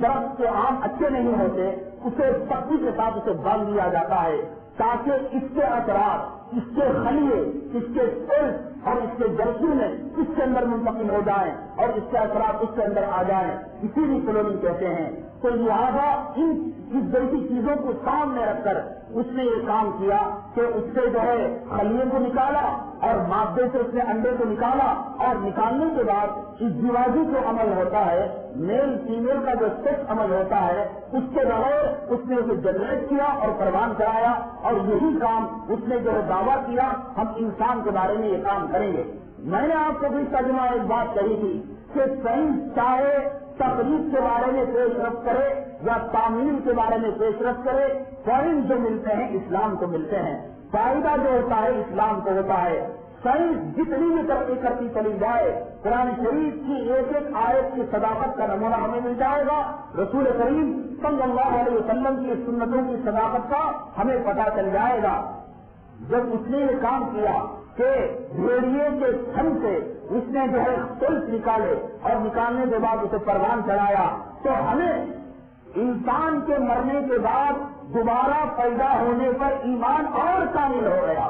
درخت کے آم اچھے نہیں ہوتے اسے سختی کے ساتھ اسے باندھ دیا جاتا ہے، تاکہ اس کے اثرات، اس کے خلیے، اس کے سیلز اور اس کے جرثوم اس کے اندر منتقل ہو جائیں اور اس کے اثرات اس کے اندر آ جائیں، اسی لیے کلوننگ کہتے ہیں۔ تو لہٰذا اس جیسی چیزوں کو سامنے رکھ کر اس نے یہ کام کیا کہ اس سے جو ہے خلیے کو نکالا اور مادے سے اس نے انڈے کو نکالا، اور نکالنے کے بعد ازدواجی جو عمل ہوتا ہے، میل فیمیل کا جو سیکس عمل ہوتا ہے، اس کے بغیر اس نے اسے جنریٹ کیا اور پروان کرایا، اور یہی کام اس نے جو ہے دعویٰ کیا ہم انسان کے بارے میں یہ کام کریں گے۔ میں نے آپ کو بھی ترجمہ ایک بات کہی تھی کہ سائنس چاہے تقریب کے بارے میں پیش رفت کرے یا تعمیر کے بارے میں پیش رفت کرے، پوائنٹ جو ملتے ہیں اسلام کو ملتے ہیں، فائدہ جو ہوتا ہے اسلام کو ہوتا ہے۔ سائنس جتنی بھی ترقی کرتی چلی جائے، قرآن شریف کی ایک ایک آیت کی صداقت کا نمونہ ہمیں مل جائے گا، رسول کریم صلی اللہ علیہ وسلم کی سنتوں کی صداقت کا ہمیں پتہ چل جائے گا۔ جب اس نے یہ کام کیا کہ بھیڑیے کے تھن سے اس نے جو ہے سیلز نکالے اور نکالنے کے بعد اسے پروان چڑھایا، تو ہمیں انسان کے مرنے کے بعد دوبارہ پیدا ہونے پر ایمان اور کامل ہو گیا۔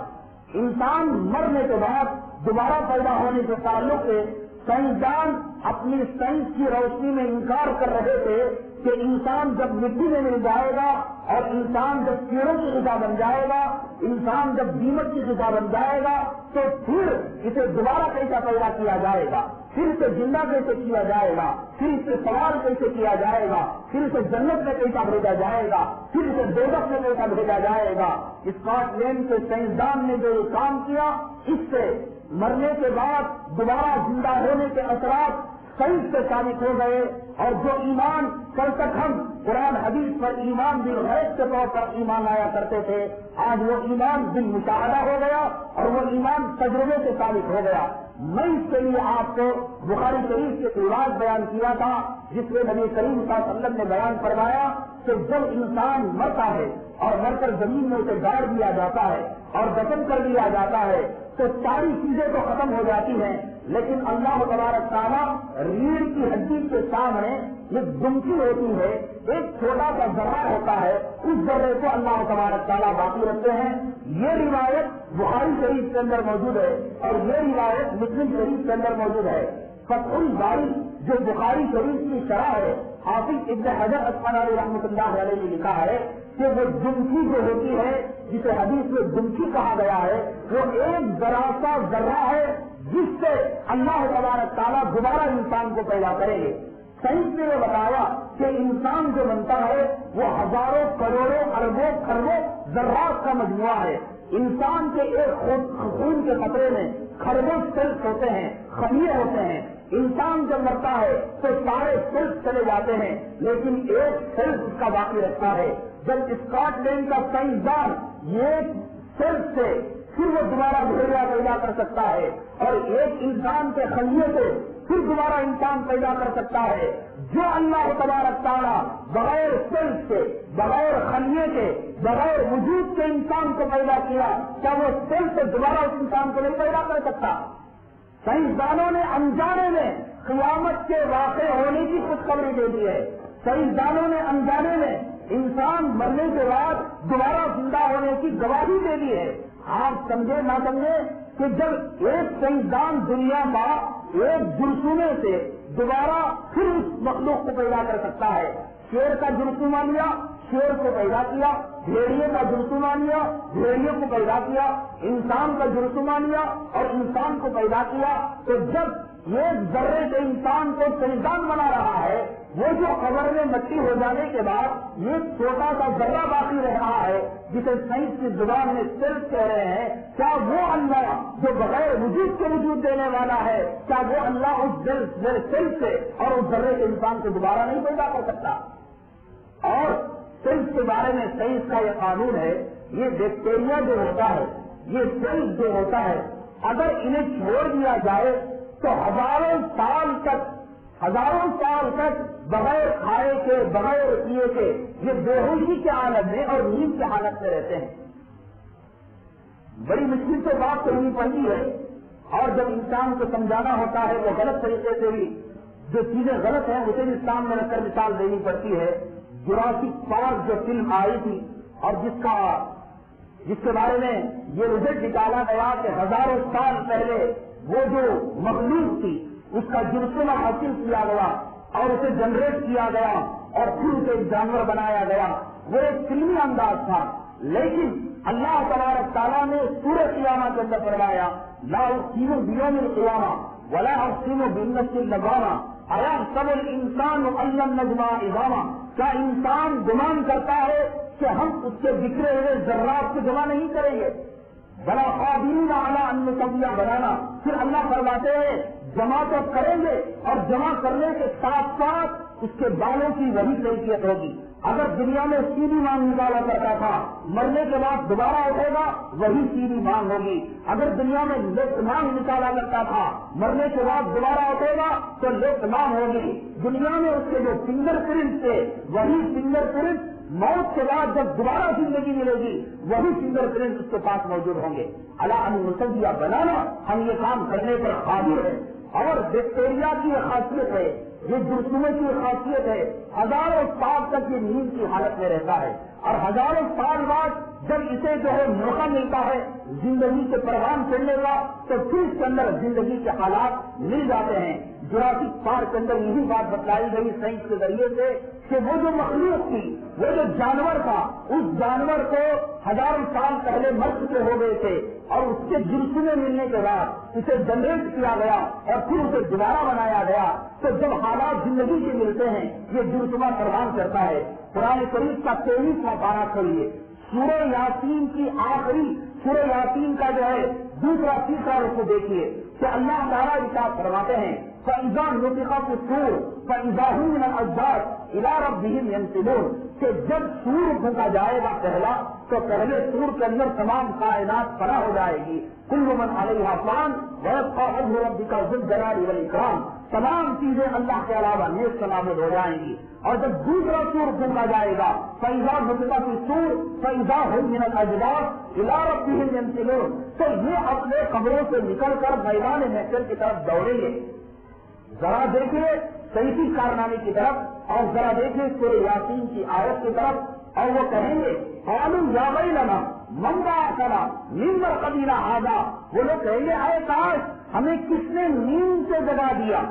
انسان مرنے کے بعد دوبارہ پیدا ہونے کے تعلق سے سائنسدان اپنی سائنس کی روشنی میں انکار کر رہے تھے کہ انسان جب مٹی میں مل جائے گا اور انسان جب کیڑوں کی غذا بن جائے گا، انسان جب دیمک کی غذا بن جائے گا، تو پھر اسے دوبارہ کیسا پیدا کیا جائے گا، پھر اسے زندہ کیسے کیا جائے گا، پھر اس سے سوال کیسے کیا جائے گا، پھر اسے جنت میں کیسا بھیجا جائے گا، پھر اسے دوزخ میں کیسا بھیجا جائے گا۔ اسکاٹ لینڈ کے سائنسدان نے جو یہ کام کیا، اس سے مرنے کے بعد دوبارہ زندہ ہونے کے اثرات سائنس سے ثابت ہو گئے اور جو ایمان کل تک ہم قرآن حدیث پر ایمان بالغیب کے طور پر ایمان لایا کرتے تھے، آج وہ ایمان بالمشاہدہ ہو گیا اور وہ ایمان تجربے سے ثابت ہو گیا۔ میں اس کے لیے آپ کو بخاری شریف کے رواج بیان کیا تھا، جس میں نبی کریم صلی اللہ علیہ وسلم نے بیان فرمایا کہ جب انسان مرتا ہے اور مر کر زمین میں اسے گاڑ دیا جاتا ہے اور دفن کر دیا جاتا ہے تو ساری چیزیں تو ختم ہو جاتی ہیں، لیکن اللہ تبارک تعالیٰ ریڑھ کی ہڈی کے سامنے ایک دمکی ہوتی ہے، ایک چھوٹا سا ذرہ ہوتا ہے، اس ذرے کو اللہ تبارک تعالیٰ باقی رکھتے ہیں۔ یہ روایت بخاری شریف کے اندر موجود ہے اور یہ روایت مسلم شریف کے اندر موجود ہے۔ فتح الباری جو بخاری شریف کی شرح ہے، حافظ ابن حجر اسقلانی رحمۃ اللہ علیہ نے لکھا ہے کہ وہ دمکی جو ہوتی ہے، جسے حدیث میں دمکی کہا گیا ہے، وہ ایک ذرا سا ذرہ ہے جس سے اللہ تبارک تعالیٰ دوبارہ انسان کو پیدا کریں گے۔ سائنس نے یہ بتایا کہ انسان جو بنتا ہے وہ ہزاروں کروڑوں اربوں خربوں ذرات کا مجموعہ ہے۔ انسان کے ایک خون کے قطرے میں خربوں سیلز ہوتے ہیں، خلیے ہوتے ہیں۔ انسان جب مرتا ہے تو سارے سیلز چلے جاتے ہیں، لیکن ایک سیلز اس کا باقی رکھتا ہے۔ جب اسکاٹ لینڈ کا سائنسدان یہ سیلز سے پھر وہ دوبارہ بھیڑیا پیدا کر سکتا ہے اور ایک انسان کے خلیے سے پھر دوبارہ انسان پیدا کر سکتا ہے، جو اللہ تبارک تعالیٰ بغیر سیلز کے، بغیر خلیے کے، بغیر وجود کے انسان کو پیدا کیا، کیا وہ سیلز سے دوبارہ اس انسان کو نہیں پیدا کر سکتا؟ سائنسدانوں نے انجانے میں قیامت کے واقع ہونے کی خوشخبری دے دی ہے۔ سائنسدانوں نے انجانے میں انسان مرنے کے بعد دوبارہ زندہ ہونے کی گواہی دے دی ہے۔ آپ سمجھے نہ سمجھے کہ جب ایک سائنسدان دنیا کا ایک جرثومے سے دوبارہ پھر اس مخلوق کو پیدا کر سکتا ہے، شیر کا جرثومہ لیا، شیر کو پیدا کیا، بھیڑیے کا جرثومہ لیا، بھیڑیے کو پیدا کیا، انسان کا جرثومہ لیا اور انسان کو پیدا کیا، تو جب ایک ذرے سے انسان کو سائنسدان بنا رہا ہے، وہ جو قبر میں مٹی ہو جانے کے بعد یہ چھوٹا سا ذرہ باقی رہ رہا ہے جسے سائنس کی زبان میں سیلز کہہ رہے ہیں، کیا وہ اللہ جو بغیر وجود کے وجود دینے والا ہے، کیا وہ اللہ اس سیلز سے اور اس ذرے کے انسان کو دوبارہ نہیں پیدا کر سکتا؟ اور سیلز کے بارے میں سائنس کا یہ قانون ہے، یہ بیکٹیریا جو ہوتا ہے، یہ سیلز جو ہوتا ہے، اگر انہیں چھوڑ دیا جائے تو ہزاروں سال تک بغیر کھائے کے، بغیر پیے کے یہ بے ہوشی کے حالت میں اور نیند کی حالت میں رہتے ہیں۔ بڑی مشکل سے بات کرنی پڑتی ہے اور جب انسان کو سمجھانا ہوتا ہے وہ غلط طریقے سے بھی جو چیزیں غلط ہیں اسے بھی سامنے رکھ کر مثال دینی پڑتی ہے۔ جراسک پارک جو فلم آئی تھی اور جس کے بارے میں یہ رزلٹ نکالا گیا کہ ہزاروں سال پہلے وہ جو مخلوق تھی اس کا جرثومہ حاصل کیا گیا اور اسے جنریٹ کیا گیا اور پھر اسے ایک جانور بنایا گیا، وہ ایک فلمی انداز تھا، لیکن اللہ تبارک تعالیٰ نے سورہ قیامہ کے اندر فرمایا لا اقسم بیوم القیامہ ولا اقسم بالنفس اللوامہ ایحسب الانسان ان لن نجمع عظامہ، کیا انسان گمان کرتا ہے کہ ہم اس کے بکھرے ہوئے ذرات کو جمع نہیں کریں گے؟ بلا قادرین علی ان نسوی بنانا، پھر اللہ فرماتے ہیں جمع تو کریں گے اور جمع کرنے کے ساتھ ساتھ اس کے بالوں کی وہی کیفیت ہوگی۔ اگر دنیا میں سیدھی مانگ نکالا کرتا تھا، مرنے کے بعد دوبارہ اٹھے گا وہی سیدھی مانگ ہوگی۔ اگر دنیا میں لیفٹ مانگ نکالا کرتا تھا، مرنے کے بعد دوبارہ اٹھے گا تو لیفٹ مانگ ہوگی۔ دنیا میں اس کے جو فنگر پرنٹ تھے وہی فنگر پرنٹ موت کے بعد جب دوبارہ زندگی ملے گی وہی فنگر پرنٹ اس کے پاس موجود ہوں گے۔ اللہ ان نسویہ بنانا، ہم یہ کام کرنے پر قادر ہیں۔ اور بیکٹیریا کی یہ خاصیت ہے، یہ جرثومے کی خاصیت ہے، ہزاروں سال تک یہ نیند کی حالت میں رہتا ہے اور ہزاروں سال بعد جب اسے جو ہے موقع ملتا ہے زندگی کے پروان چڑھنے کا تو پھر اس کے اندر زندگی کے حالات مل جاتے ہیں۔ جراسک پارک کے اندر یہی بات بتلائی گئی سائنس کے ذریعے سے کہ وہ جو مخلوق تھی، وہ جو جانور تھا، اس جانور کو ہزاروں سال پہلے مر چکے ہو گئے تھے اور اس کے جرثومے ملنے کے بعد اسے جنریٹ کیا گیا اور پھر اسے دوبارہ بنایا گیا۔ تو جب حالات زندگی کے ملتے ہیں یہ جرثومہ پروان کرتا ہے۔ قرآن کریم کا 23واں پارہ کھولیے، سورہ یاسین کی آخری، سورہ یاسین کا جو ہے دوسرا تیسرا رکوع دیکھیے، کہ اللہ تعالیٰ ارشاد فرماتے ہیں فَإِذَا نُفِخَ فِي الصُّورِ فَإِذَا هُمْ مِنَ الْأَجْدَاثِ إِلَىٰ رَبِّهِمْ يَنْسِلُونَ کہ جب سور پھونکا جائے گا پہلا تو پہلے سور کے اندر تمام کائنات فنا ہو جائے گی. كُلُّ مَنْ عَلَيْهَا فَانٍ وَيَبْقَىٰ وَجْهُ رَبِّكَ ذُو الْجَلَالِ وَالْإِكْرَامِ. تمام چیزیں اللہ کے علاوہ نیست نابود ہو جائیں گی. اور جب دوسرا سور پھونکا جائے گا فَإِذَا نُفِخَ فِي الصُّورِ فَإِذَا هُمْ مِنَ الْأَجْدَاثِ إِلَىٰ رَبِّهِمْ يَنْسِلُونَ. تو یہ اپنے قبروں سے نکل کر میدان محشر کی طرف دوڑیں گے. ذرا دیکھیے صحیح کارنامے کی طرف اور ذرا دیکھیے سورہ یاسین کی آیت کی طرف, اور وہ کہیں گے قالوا یا ویلنا من بعثنا من مرقدنا ھذا. وہ لوگ کہیں گے اے کاش ہمیں کس نے نیند سے جگا دیا.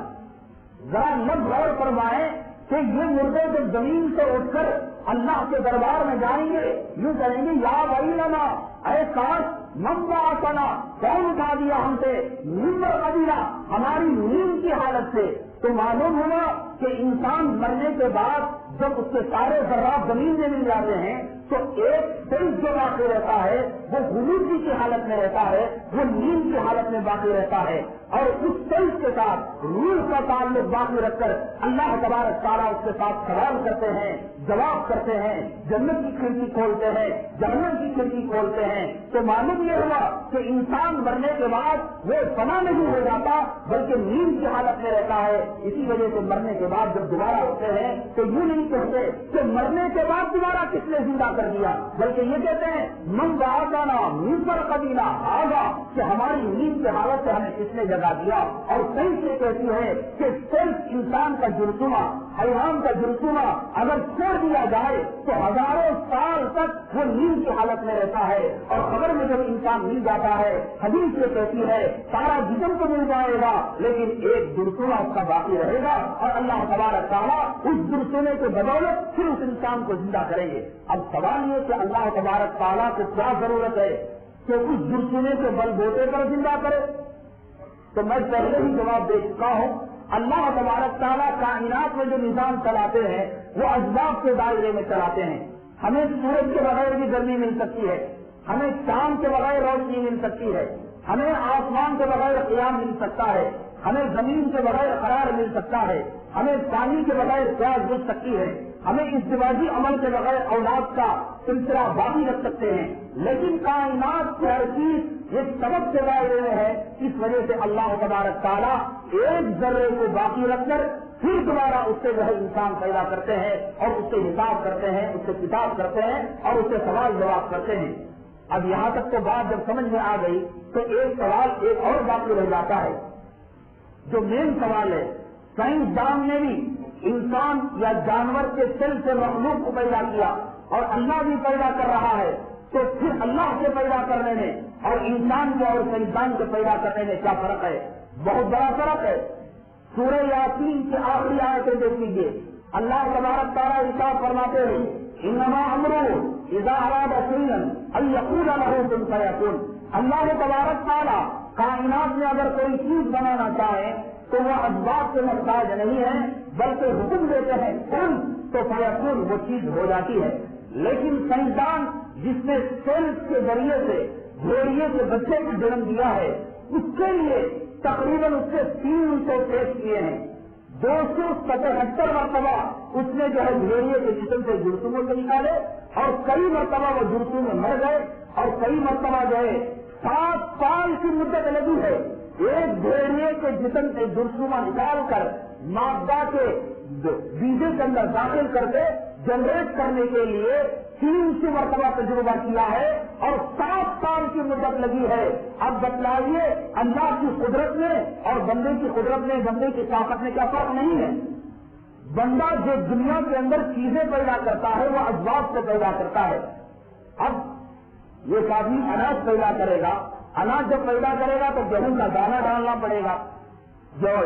ذرا لب غور فرمائیں کہ یہ مردے جب زمین سے اٹھ کر اللہ کے دربار میں جائیں گے یوں کہیں گے یا ویلنا اے کاش من بعثنا کون اٹھا دیا ہم سے من مرقدنا ہماری نیند کی حالت سے. تو معلوم ہونا کہ انسان مرنے کے بعد جب اس کے سارے ذرات زمین میں مل جاتے ہیں تو ایک سیلف جو باقی رہتا ہے وہ غنودگی کی حالت میں رہتا ہے, وہ نیند کی حالت میں باقی رہتا ہے. اور اس سیلف کے ساتھ روح کا تعلق باقی رکھ کر اللہ تبارک تعالیٰ اس کے ساتھ سوال کرتے ہیں, جواب کرتے ہیں, جنت کی کھڑکی کھولتے ہیں, جہنم کی کھڑکی کھولتے ہیں. تو معلوم یہ ہوا کہ انسان مرنے کے بعد وہ فنا نہیں ہو جاتا بلکہ نیند کی حالت میں رہتا ہے. اسی وجہ سے مرنے کے بعد جب دوبارہ ہوتے ہیں تو یوں نہیں کہتے کہ مرنے کے بعد دوبارہ کس نے زندہ کر دیا, بلکہ یہ کہتے ہیں من بعثنا من مرقدنا ھذا کہ ہماری نیند کی حالت سے ہمیں کس نے جگا دیا. اور صحیح سے کہتی ہے کہ صرف انسان کا جرثومہ, حیوان کا جرثومہ اگر چھوڑ دیا جائے تو ہزاروں سال تک وہ نیند کی حالت میں رہتا ہے. اور خبر میں جب انسان مل جاتا ہے حدیث یہ کہتی ہے سارا جسم تو مل جائے گا لیکن ایک جرثومہ اس کا باقی رہے گا اور اللہ تبارک تعالیٰ اس جرثومے کے بدولت پھر اس انسان کو زندہ کریں گے. اب سوال یہ کہ اللہ تبارک تعالیٰ کو کیا ضرورت ہے کہ اس جرثومے کے بل بوتے پر زندہ کرے. تو میں پہلے ہی جواب دے چکا ہوں. اللہ تبارک تعالیٰ کائنات میں جو نظام چلاتے ہیں وہ اسباب کے دائرے میں چلاتے ہیں. ہمیں سورج کے بغیر بھی گرمی مل سکتی ہے, ہمیں چاند کے بغیر روشنی مل سکتی ہے, ہمیں آسمان کے بغیر قیام مل سکتا ہے, ہمیں زمین کے بغیر قرار مل سکتا ہے, ہمیں پانی کے بغیر پیاس مل سکتی ہے, ہمیں ازدواجی عمل کے بغیر اولاد کا سلسلہ باقی رکھ سکتے ہیں. لیکن کائنات کی ہر چیز یہ سبب کے دائرے میں ہے. اس وجہ سے اللہ تبارک تعالیٰ ایک ذرے کو باقی رکھ کر پھر دوبارہ اس سے جو ہے انسان پیدا کرتے ہیں اور اس سے حساب کرتے ہیں, اس سے کتاب کرتے ہیں اور اس سے سوال جواب کرتے ہیں. اب یہاں تک تو بات جب سمجھ میں آ گئی تو ایک سوال ایک اور باقی رہ جاتا ہے جو مین سوال ہے. سائنسدان نے بھی انسان یا جانور کے سیل سے مخلوق کو پیدا کیا اور اللہ بھی پیدا کر رہا ہے, تو پھر اللہ کے پیدا کرنے میں اور انسان کے اور سائنسدان کے پیدا کرنے میں کیا فرق ہے؟ بہت بڑا فرق ہے. سورہ یاسین کی آخری آیتیں دیکھ لیجیے. اللہ تبارک تعالیٰ ارشاد فرماتے ہیں انما امرہ اذا اراد شیئا ان یقول له کن فیکون. اللہ تبارک تعالیٰ کائنات میں اگر کوئی چیز بنانا چاہے تو وہ اسباب کے محتاج نہیں ہے بلکہ حکم دیتے ہیں کن تو فیکون, وہ چیز ہو جاتی ہے. لیکن سائنسدان جس نے سیلز کے ذریعے سے بھیڑیے کے بچے کو جنم دیا ہے اس کے لیے تقریباً اس سے 300 ٹیسٹ کیے ہیں. 277 مرتبہ اس نے جو ہے بھیڑیے کے جسم سے جرثوموں سے نکالے اور کئی مرتبہ وہ جرثوم میں مر گئے اور کئی مرتبہ جو ہے 7 سال کی مدت لگی ہے ایک بھیڑیے کے جسم سے جرثومہ نکال کر مادہ کے بیجے کے اندر داخل کر کے جنریٹ کرنے کے لیے 300 مرتبہ تجربہ کیا ہے اور 7 سال کی مدت لگی ہے. اب بتلائیے اللہ کی قدرت میں اور بندے کی قدرت میں, بندے کی طاقت میں کیا فرق نہیں ہے؟ بندہ جو دنیا کے اندر چیزیں پیدا کرتا ہے وہ اسباب سے پیدا کرتا ہے. اب یہ آدمی اناج پیدا کرے گا, اناج جب پیدا کرے گا تو گیہوں کا دانہ ڈالنا پڑے گا, جو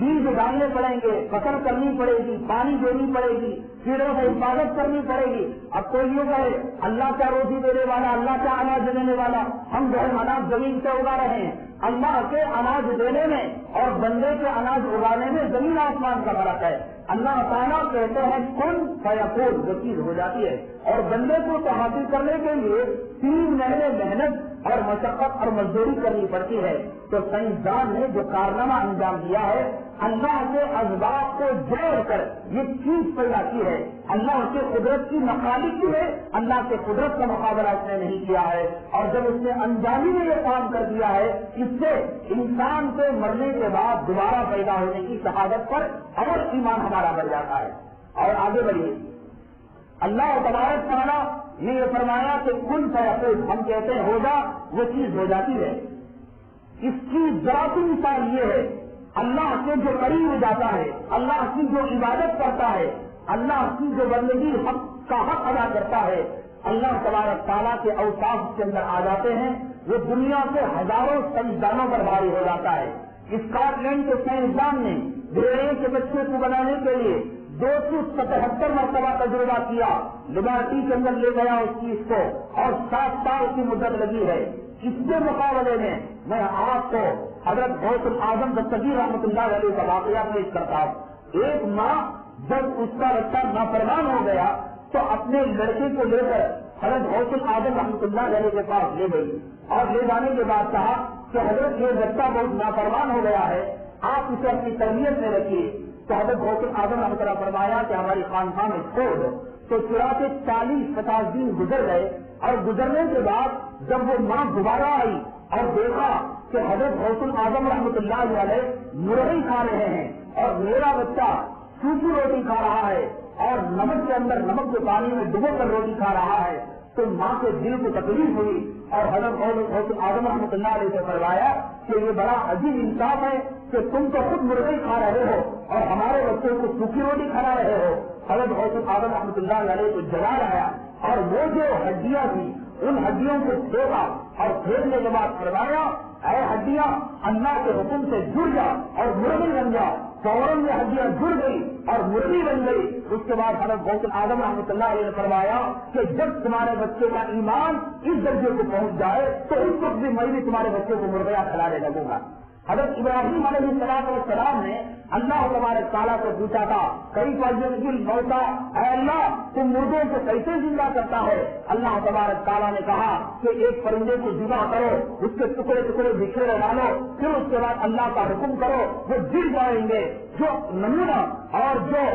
بیج ڈالنے پڑیں گے, فصل کرنی پڑے گی, پانی دینی پڑے گی, کیڑوں سے حفاظت کرنی پڑے گی. اب کوئی یہ کہے اللہ کیا روزی دینے والا, اللہ کیا اناج دینے والا, ہم جو ہے اناج زمین سے اگا رہے ہیں. اللہ کے اناج دینے میں اور بندے کے اناج اگانے میں زمین آسمان کا فرق ہے. اللہ تعالیٰ کہتے ہیں کن فیکون, وہ چیز ہو جاتی ہے. اور بندے کو حاصل کرنے کے لیے 3 مہینے محنت اور مشقت اور مزدوری کرنی پڑتی ہے. تو سائنسدان نے جو کارنامہ انجام دیا ہے اللہ کے اسباب کو جوڑ کر یہ چیز پیدا کی ہے. اللہ کے قدرت کی نقالی کی ہے, اللہ کے قدرت کا مقابلہ اس نے نہیں کیا ہے. اور جب اس نے انجامی میں یہ کام کر دیا ہے, اس سے انسان کے مرنے کے بعد دوبارہ پیدا ہونے کی شہادت پر اور ایمان ہمارا بڑھ جاتا ہے. اور آگے بڑھیے, اللہ تبارک تعالیٰ نے یہ فرمایا کہ کن فیکون, ہم کہتے ہیں ہوگا, وہ چیز ہو جاتی ہے. اس کی ذرا سی مثال یہ ہے, اللہ کے جو قریب ہو جاتا ہے, اللہ کی جو عبادت کرتا ہے, اللہ کی جو بندگی حق کا حق ادا کرتا ہے, اللہ تبارک تعالیٰ کے اوصاف کے اندر آ جاتے ہیں. وہ دنیا کے ہزاروں سائنسدانوں پر بھاری ہو جاتا ہے. اسکاٹ لینڈ کے سائنسدان نے بھیڑے کے بچے کو بنانے کے لیے 277 مرتبہ تجربہ کیا. لیبارٹری کے اندر لے گیا اس چیز کو, اور 7 سال کی مدت لگی ہے. اس کے مقابلے میں میں آپ کو حضرت غوث الاعظم دستگیر رحمۃ اللہ علیہ کا واقعہ پیش کرتا ہوں. ایک ماں جب اس کا بچہ نافرمان ہو گیا تو اپنے لڑکے کو لے کر حضرت غوث الاعظم رحمۃ اللہ علیہ کے پاس لے گئی, اور لے جانے کے بعد کہا کہ حضرت یہ بچہ بہت نافرمان ہو گیا ہے, آپ اسے اپنی تربیت میں رکھیے. تو حضرت غوث الاعظم رحمۃ اللہ فرمایا کہ ہماری خانقاہ میں چھوڑ دو. تو چرا کے 40-50 دن گزر گئے, اور گزرنے کے بعد جب وہ ماں دوبارہ آئی اور دیکھا کہ حضرت غوث الاعظم رحمۃ اللہ علیہ مرغی کھا رہے ہیں اور میرا بچہ سوکھی روٹی کھا رہا ہے اور نمک کے اندر نمک کے پانی میں ڈبو کر روٹی کھا رہا ہے, تو ماں کے دل کو تکلیف ہوئی. اور حضرت غوث الاعظم رحمۃ اللہ علیہ سے فرمایا کہ یہ بڑا عجیب انصاف ہے کہ تم تو خود مرغی کھا رہے ہو اور ہمارے بچے کو سوکھی روٹی کھلا رہے ہو. حضرت غوث الاعظم رحمۃ اللہ علیہ کو جلال آیا, اور وہ جو ہڈیاں تھی ان ہڈیوں کو پھینکا, اور پھینکنے کے بعد فرمایا اے ہڈیاں اللہ کے حکم سے جڑ جا اور مرغی بن جا. فوراً میں ہڈیاں جڑ گئی اور مرغی بن گئی. اس کے بعد حضرت غوث الاعظم رحمۃ اللہ علیہ نے فرمایا کہ جب تمہارے بچے کا ایمان اس درجے کو پہنچ جائے تو اس وقت بھی میں بھی تمہارے بچے کو مرغیاں کھلانے لگوں گا. حضرت ابراہیم علیہ السلام نے اللہ تبارک تعالیٰ سے پوچھا تھا کئی فضل موتا, اے اللہ تم مردوں کو کیسے زندہ کرتا ہے؟ اللہ تبارک تعالیٰ نے کہا کہ ایک پرندے کو ذبح کرو, اس کے ٹکڑے ٹکڑے بکھیرے ڈالو, پھر اس کے بعد اللہ کا حکم کرو, وہ گر جائیں گے. جو نمونہ اور جو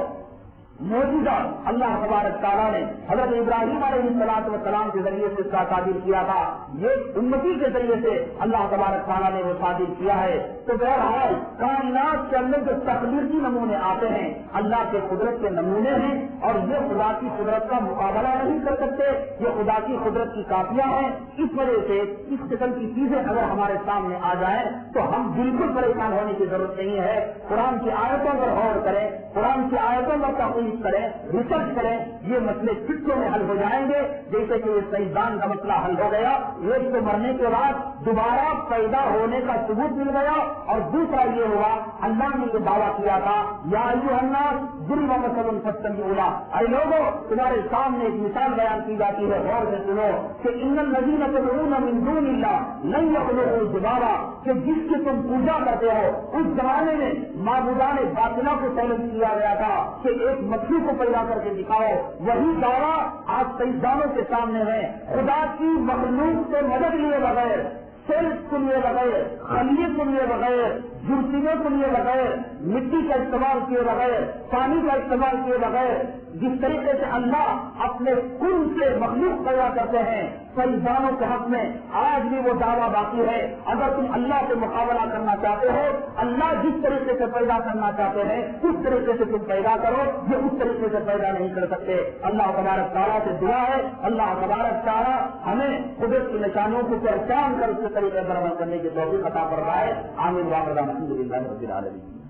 موجودہ اللہ تبارک تعالیٰ نے حضرت ابراہیم علیہ السلام کے ذریعے سے اس کا تعبیر کیا تھا, یہ امتی کے ذریعے سے اللہ تبارک تعالیٰ نے وہ تعبیر کیا ہے. تو بہرحال کائنات کے اندر جو تخلیقی نمونے آتے ہیں اللہ کے قدرت کے نمونے ہیں, اور یہ خدا کی قدرت کا مقابلہ نہیں کر سکتے, یہ خدا کی قدرت کی کاپیاں ہیں. اس وجہ سے اس قسم کی چیزیں اگر ہمارے سامنے آ جائیں تو ہم بالکل پریشان ہونے کی ضرورت نہیں ہے. قرآن کی آیتوں پر غور کریں, قرآن کی آیتوں پر تحقیق کریں, ریسرچ کریں, یہ مسئلے چٹکوں میں حل ہو جائیں گے. جیسے کہ یہ سائنسدان کا مسئلہ حل ہو گیا, ایک تو مرنے کے بعد دوبارہ پیدا ہونے کا ثبوت مل گیا, اور دوسرا یہ ہوا اللہ نے یہ دعویٰ کیا تھا یا ایھا الناس ضرب مثل فاستمعوا له, اے لوگوں تمہارے سامنے ایک مثال بیان کی جاتی ہے, غور سے سنو کہ ان الذین تدعون من دون اللہ لن يخلقوا ذبابا, کہ جس کی تم پوجا کرتے ہو اس زمانے میں معبودان باطلہ کو چیلنج کیا گیا تھا کہ ایک مچھلی کو پیدا کر کے دکھاؤ. وہی دعویٰ آج سائنسدانوں کے سامنے ہے. خدا کی مخلوق سے مدد لیے بغیر, سیلس کو لیے بغیر, خلیے کو لیے بغیر, جرسینے کو لیے بغیر, مٹی کا استعمال کیے بغیر, پانی کا استعمال کیے بغیر, جس طریقے سے اللہ اپنے کل سے مخلوق پیدا کرتے ہیں سائنسدانوں کے حق میں آج بھی وہ دعویٰ باقی ہے. اگر تم اللہ سے مقابلہ کرنا چاہتے ہو, اللہ جس طریقے سے پیدا کرنا چاہتے ہیں اس طریقے سے تم پیدا کرو, یہ اس طریقے سے پیدا نہیں کر سکتے. اللہ تبارک تعالیٰ سے دعا ہے اللہ تبارک تعالیٰ ہمیں قدرت کی نشانیوں کو پہچان کر اس کے طریقے پر عمل کرنے کی توفیق عطا فرمائے. آمین. الحمد للہ رب العالمین.